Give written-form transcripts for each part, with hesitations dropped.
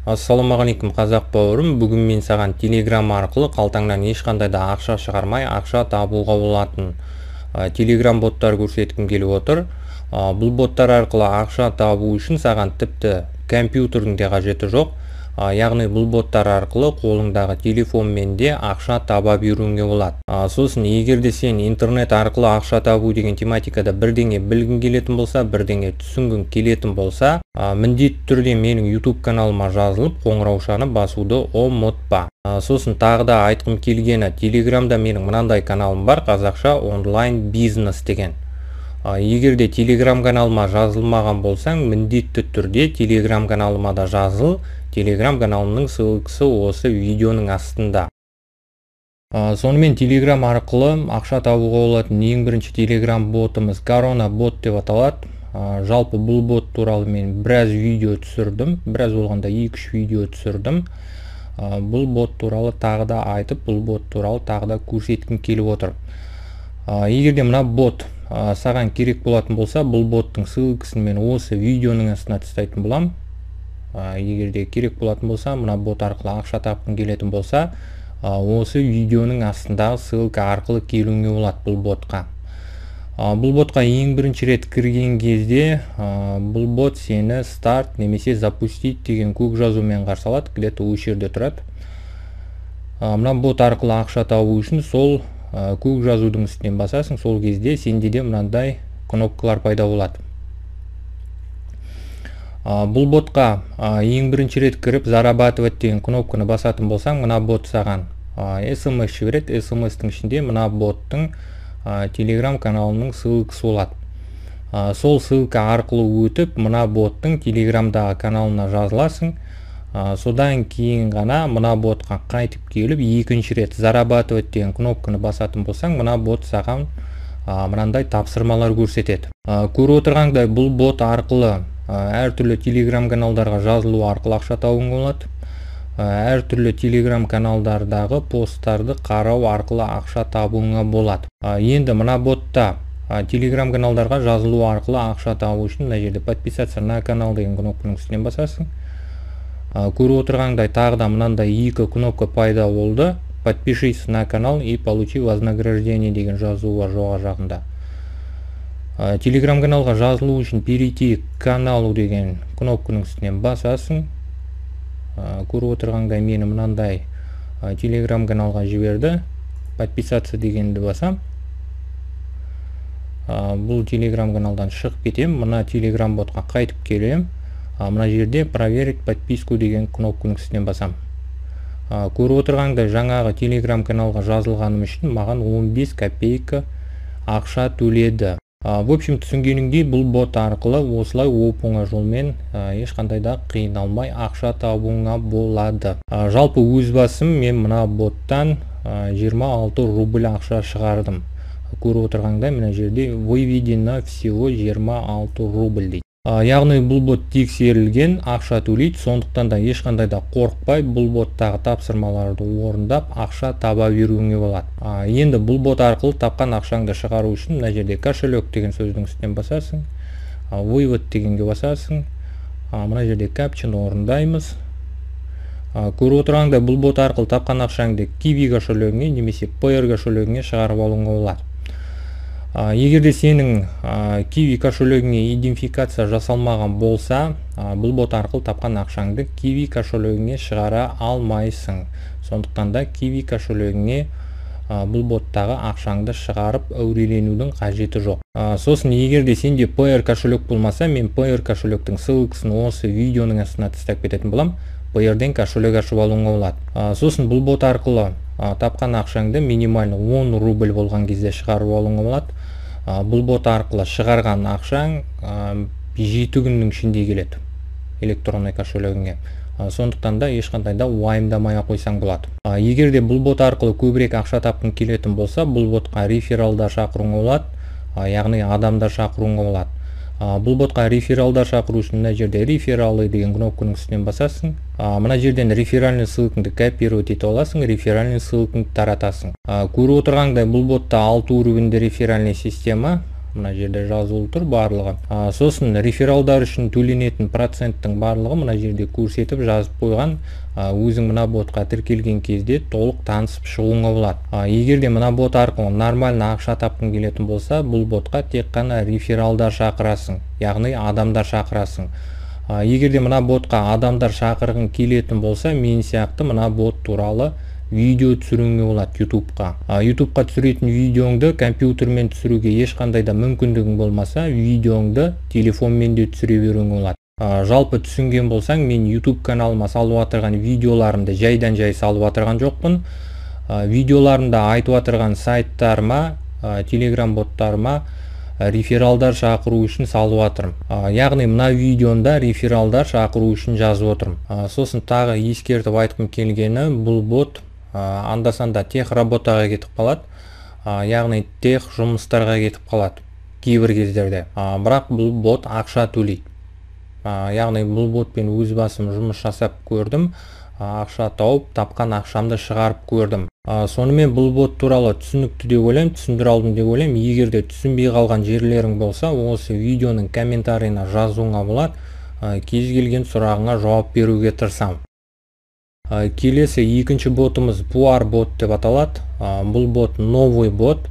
Ассалаумағалейкум қазақ бауырым. Бүгін мен саған Telegram арқылы қалтаңнан ешқандай да ақша шығармай ақша табуға болатын Telegram боттар көрсеткім келіп отыр. Бұл боттар арқылы ақша табу үшін саған тіпті компьютердің де қажеті жоқ. Яғни бұл боттар арқылы қолыңдағы телефонмен де ақша таба беруіңе болады. Сосын егер де сен интернет арқылы ақша табу деген тематикада бірдеңе білгің келетін болса, бірдеңе түсінгің келетін болса, міндетті түрде менің YouTube каналыма жазылып, қоңыраушаны басуды ұмытпа. Сосын тағы да айтқым келгені, Телеграмда менің мынандай каналым бар, қазақша онлайн бизнес деген. Егер де Telegram каналыма жазылмаған болсаң, міндетті түрде Telegram каналыма да жазыл. Telegram каналымның ссылкасы осы видеоның астында. Сонымен Telegram арқылы ақша табуға болатын ең бірінші Telegram ботымыз Corona бот деп аталады. Жалпы бұл бот туралы мен біраз видео түсірдім, біраз болғанда 2-3 видео түсірдім. Бұл бот туралы тағы да айтып, бұл бот туралы тағы да көрсеткім келіп отыр. Егер де мына бот саған керек болатын болса, бұл боттың ссылкасын мен осы видеоның астына тастайтын боламын. Егер де керек болатын болса, мына бот арқылы ақша тапқың келетін болса, осы видеоның астындағы ссылка арқылы келуіңе болады бұл ботқа. Бұл ботқа ең бірінші рет кірген кезде бұл бот сені старт немесе запустить деген көк жазумен қарсы алады, где-то осы жерде тұрады. Мына бот арқылы ақша табу үшін сол көк жазудың үстінен басасың, сол кезде сенде де мынандай кнопкалар пайда болады. Бұл ботқа ең бірінші рет кіріп зарабатывать деген кнопканы басатын болсаң, мына бот саған SMS жібереді. SMS-тің ішінде мына боттың Telegram каналының ссылкасы болады. Сол ссылка арқылы өтіп, мына боттың Telegramдағы каналына жазыласың. Содан кейін ғана мына ботқа қайтып келіп, екінші рет зарабатывать деген кнопканы басатын болсаң, мына бот саған мынандай тапсырмалар көрсетеді. Көріп отырғандай, бұл бот арқылы әртүрлі Telegram каналдарға жазылу арқылы ақша табуыңа болады. Әртүрлі Telegram каналдардағы посттарды қарау арқылы ақша табуыңа болады. Енді мына ботта Telegram каналдарға жазылу арқылы ақша табу үшін мына жерде подписаться на канал деген кнопканың үстінен басасың. Көріп отырғандай тағы да мынандай екі кнопка пайда болды. Подпишись на канал и получи вознаграждение деген жазуы бар жоғарғы жағында. Telegram каналға жазылу үшін перейти к каналу деген кнопканың үстінен басасың. Көріп отырғандай мені мынандай Telegram каналға жіберді. Подписаться дегенді басам. Бұл Telegram каналдан шығып кетем. Мына Telegram ботқа қайтып келем. Мына жерде проверить подписку деген кнопканың үстінен басам. Көріп отырғандай жаңағы Telegram каналға жазылғаным үшін маған 15 копейка ақша төледі. В общем, түсінгеніңдей бұл бот арқылы осылай оп-оңай жолмен ешқандай да қиналмай ақша табуыңа болады. Жалпы өз басым мен мына боттан 26 рубль ақша шығардым. Көріп отырғандай мына жерде выведено всего 26 рубль дейді. Яғни бұл бот тексерілген, ақша төлейді, сондықтан да ешқандай да қорықпай бұл боттағы тапсырмаларды орындап ақша таба беруіңе болады. Енді бұл бот арқылы тапқан ақшаңды шығару үшін мына жерде кошелек деген сөздің үстінен басасың, вывод дегенге басасың. Мына жерде капчаны орындаймыз. Көріп отырғандай бұл бот арқылы тапқан ақшаңды Kiwi кошелегіне немесе Payeer кошелегіне шығарып алуыңа болады. Егер де сенің Kiwi кошелегіне идентификация жасалмаған болса, бұл бот арқылы тапқан ақшаңды Kiwi кошелегіне шығара алмайсың. Сондықтан да Kiwi кошелегіне бұл боттағы ақшаңды шығарып әуреленудің қажеті жоқ. Сосын егер де сенде Payeer кошелек болмаса, мен Payeer кошелектің ссылкасын осы видеоның астына тастап кететін болам. Payeerден кошелек ашып алуыңа болады. Сосын бұл бот арқылы тапқан ақшаңды минимально 10 рубль болған кезде шығарып алуыңа болады. Бұл бот арқылы шығарған ақшаң 7 күннің ішінде келеді электронный кошелегіңе. Сондықтан да ешқандай да уайымдамай қойсаң болады. Егер де бұл бот арқылы көбірек ақша тапқың келетін болса, бұл ботқа рефералдар шақыруыңа болады, яғни адамдар шақыруыңа болады. Бұл ботқа рефералдар шақыру үшін мына жерде рефералы деген кнопканың үстінен басасың. Мына жерден реферальный ссылкаңды копировать ете аласың, реферальный ссылкаңды таратасың. Көріп отырғандай бұл ботта 6 уровеньді реферальный система. мына жерде жазылып тұр барлығы. Сосын рефералдар үшін төленетін проценттің барлығы мына жерде көрсетіп жазып қойған. Өзің мына ботқа тіркелген кезде толық танысып шығуыңа болады. Егер де мына бот арқылы нормально ақша тапқың келетін болса, бұл ботқа тек қана рефералдар шақырасың, яғни адамдар шақырасың. Егер де мына ботқа адамдар шақырғың келетін болса, мен сияқты мына бот туралы видео түсіруіңе болады ютубқа. Ютубқа түсіретін видеоңды компьютермен түсіруге ешқандай да мүмкіндігің болмаса, видеоңды телефонмен де түсіре беруіңе болады. Жалпы түсінген болсаң, мен YouTube каналыма салып отырған видеоларымды жайдан жай салып отырған жоқпын. Видеоларымда айтып отырған сайттарыма, Telegram боттарыма рефералдар шақыру үшін салып отырмын. Яғни мына видеомда рефералдар шақыру үшін жазып отырмын. Сосын тағы ескертіп айтқым келгені, бұл бот анда-санда тех работаға кетіп қалады. Яғни тех жұмыстарға кетіп қалады кейбір кездерде. Бірақ бұл бот ақша төлейді. Яғни бұл ботпен өз басым жұмыс жасап көрдім, ақша тауып, тапқан ақшамды шығарып көрдім. Сонымен бұл бот туралы түсінікті деп ойлаймын, түсіндіре алдым деп ойлаймын. Егер де түсінбей қалған жерлерің болса, осы видеоның комментарийына жазуыңа болады. Кез келген сұрағыңа жауап беруге тырысамын. Келесі екінші ботымыз Puar бот деп аталады. Бұл бот новый бот.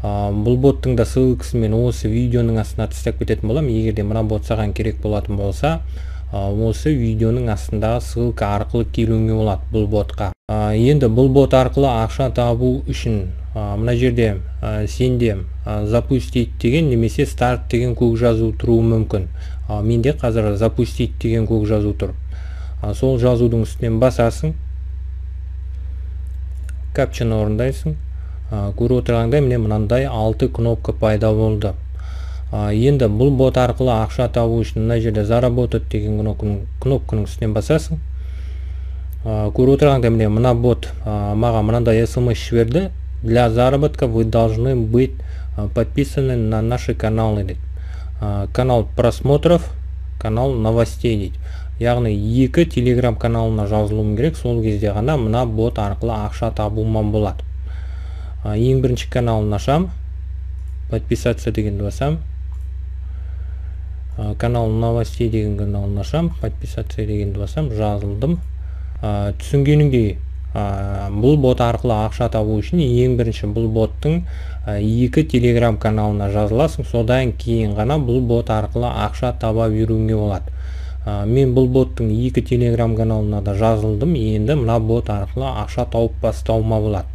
Бұл боттың да ссылкасын мен осы видеоның астына тастап кететін боламын. Егер де мына бот саған керек болатын болса, осы видеоның астындағы ссылка арқылы келуіңе болады бұл ботқа. Енді бұл бот арқылы ақша табу үшін мына жерде сенде запустить деген немесе старт деген көк жазу тұруы мүмкін. Менде қазір запустить деген көк жазу тұр. Сол жазудың үстінен басасың, капчаны орындайсың. Көріп отырғандай міне мынандай 6 кнопка пайда болды. Енді бұл бот арқылы ақша табу үшін мына жерде заработать деген кнопканың үстінен басасың. Көріп отырғандай міне мына бот маған мынандай смс жіберді. Для заработка вы должны быть подписаны на наши каналы дейді. Канал просмотров, канал новостей дейді. Яғни екі Telegram каналына жазылуым керек, сол кезде ғана мына бот арқылы ақша табуыма болады. Ең бірінші каналын ашам, подписаться дегенді басам, канал новостей деген каналын ашам, подписаться дегенді басам, жазылдым. Түсінгеніңдей, бұл бот арқылы ақша табу үшін ең бірінші бұл боттың екі Telegram каналына жазыласың, содан кейін ғана бұл бот арқылы ақша таба беруіңе болады. Мен бұл боттың екі Telegram каналына да жазылдым, енді мына бот арқылы ақша тауып бастауыма болады.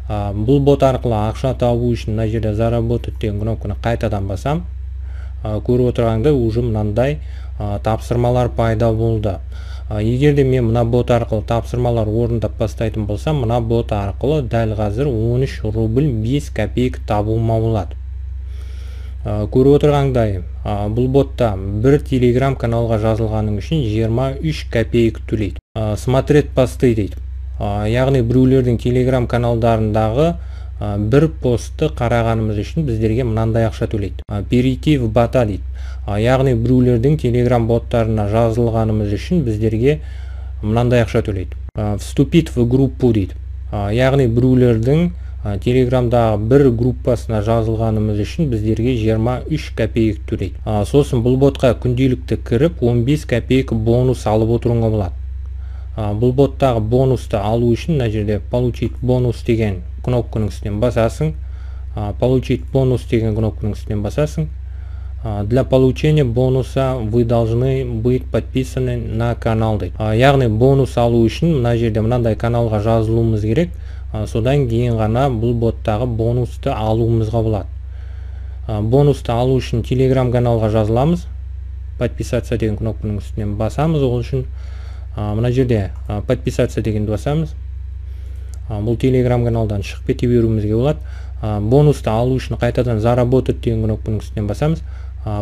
Бұл бот арқылы ақша табу үшін мына жерде заработать деген кнопканы қайтадан басам. Көріп отырғанда уже мынандай тапсырмалар пайда болды. Егер де мен мына бот арқылы тапсырмалар орындап бастайтын болсам, мына бот арқылы дәл қазір 13 рубль 5 копейка табуыма болады. Көріп отырғандай, бұл ботта бір Telegram каналға жазылғаның үшін 23 копейка төлейді. Смотреть посты дейді. Яғни біреулердің Telegram каналдарындағы бір постты қарағанымыз үшін біздерге мынандай ақша төлейді. Перейти в бота дейді. Яғни біреулердің Telegram боттарына жазылғанымыз үшін біздерге мынандай ақша төлейді. Вступить в группу дейді. Яғни біреулердің Телеграмдағы бір группасына жазылғанымыз үшін біздерге 23 копейка төлейді. Сосын бұл ботқа күнделікті кіріп 15 копейка бонус алып отыруыңа болады. Бұл боттағы бонусты алу үшін мына жерде получить бонус деген кнопканың үстінен басасың. Получить бонус деген кнопканың үстінен басасың. Для получения бонуса вы должны быть подписаны на канал дейді. Яғни бонус алу үшін мына жерде мынандай каналға жазылуымыз керек. Содан кейін ғана бұл боттағы бонусты алуымызға болады. Бонусты алу үшін Telegram каналға жазыламыз. Подписаться деген кнопканың үстінен басамыз. Ол үшін мына жерде подписаться дегенді басамыз. Бұл Telegram каналдан шығып кете беруімізге болады. Бонусты алу үшін қайтадан заработать деген кнопканың үстінен басамыз.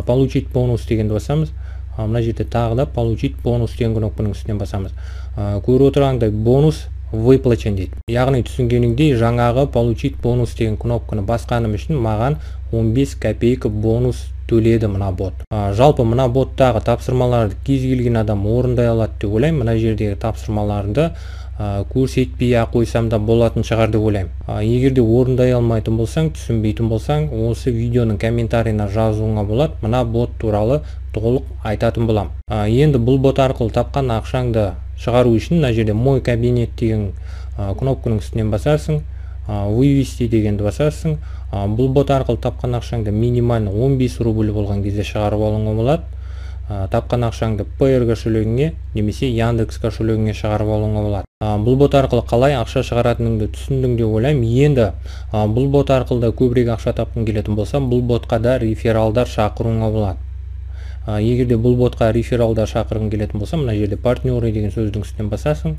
Получить бонус дегенді басамыз. Мына жерде тағы да получить бонус деген кнопканың үстінен басамыз. Көріп отырғандай бонус выплачен дейді. Яғни түсінгеніңдей жаңағы получить бонус деген кнопканы басқаным үшін маған 15 копейка бонус төледі мына бот. Жалпы мына боттағы тапсырмаларды кез келген адам орындай алады деп ойлаймын. Мына жердегі тапсырмаларды көрсетпей қойсам да болатын шығар деп ойлаймын. Егер де орындай алмайтын болсаң, түсінбейтін болсаң, осы видеоның комментарийына жазуыңа болады. Мына бот туралы толық айтатын болам. Енді бұл бот арқылы тапқан ақшаңды шығару үшін мына жерде мой кабинет деген кнопканың үстінен басарсың, вывести дегенді басарсың. Бұл бот арқылы тапқан ақшаңды минимально 15 рубль болған кезде шығарып алуыңа болады. Тапқан ақшаңды Payer кошелегіңе немесе Яндекс кошелегіңе шығарып алуыңа болады. Бұл бот арқылы қалай ақша шығаратыныңды түсіндің деп ойлаймын. Енді бұл бот арқылы да көбірек ақша тапқың келетін болса, бұл ботқа да рефералдар шақыруыңа болады. Егер де бұл ботқа рефералдар шақырғың келетін болса, мына жерде партнеры деген сөздің үстінен басасың.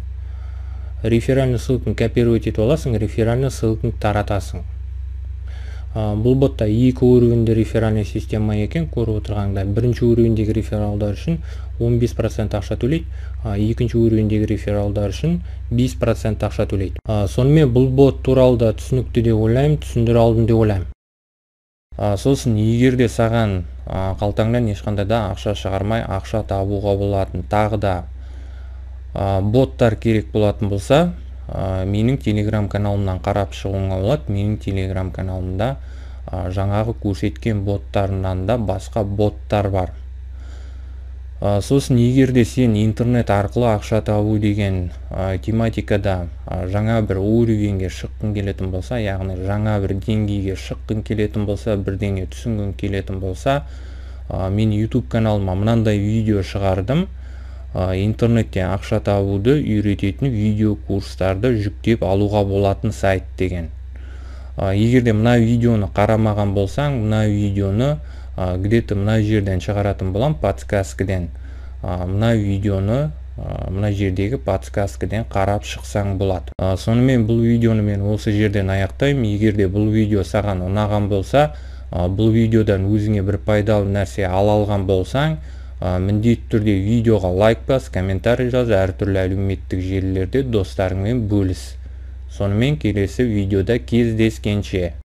Реферальный ссылканы копировать етіп аласың, реферальный ссылканы таратасың. Бұл ботта екі уровеньде реферальный система екен, көріп отырғанда. Бірінші уровеньдегі рефералдар үшін 15% ақша төлейді, екінші уровеньдегі рефералдар үшін 5% ақша төлейді. Сонымен бұл бот туралы да түсінікті деп ойлаймын, түсіндіре алдым деп ойлаймын. Сосын егер де саған қалтаңнан ешқандай да ақша шығармай ақша табуға болатын, тағы да боттар керек болатын болса, менің телеграм каналымнан қарап шығуыңа болады. Менің телеграм каналымда жаңағы көрсеткен боттарынан да басқа боттар бар. Сосын егер де сен интернет арқылы ақша табу деген тематикада жаңа бір уровеньге шыққың келетін болса, яғни жаңа бір деңгейге шыққың келетін болса, бірдеңе түсінгің келетін болса, мен YouTube каналыма мынандай видео шығардым. Интернетте ақша табуды үйрететін видео курстарды жүктеп алуға болатын сайт деген. Егер де мына видеоны қарамаған болсаң, мына видеоны где-то мына жерден шығаратын болам, подсказкіден. Мына видеоны мына жердегі подсказкіден қарап шықсаң болады. Сонымен бұл видеоны мен осы жерден аяқтаймын. Егер де бұл видео саған ұнаған болса, бұл видеодан өзіңе бір пайдалы нәрсе ала алған болсаң, міндетті түрде видеоға лайк бас, комментарий жаз, әртүрлі әлеуметтік желілерде достарыңмен бөліс. Сонымен келесі видеода кездескенше.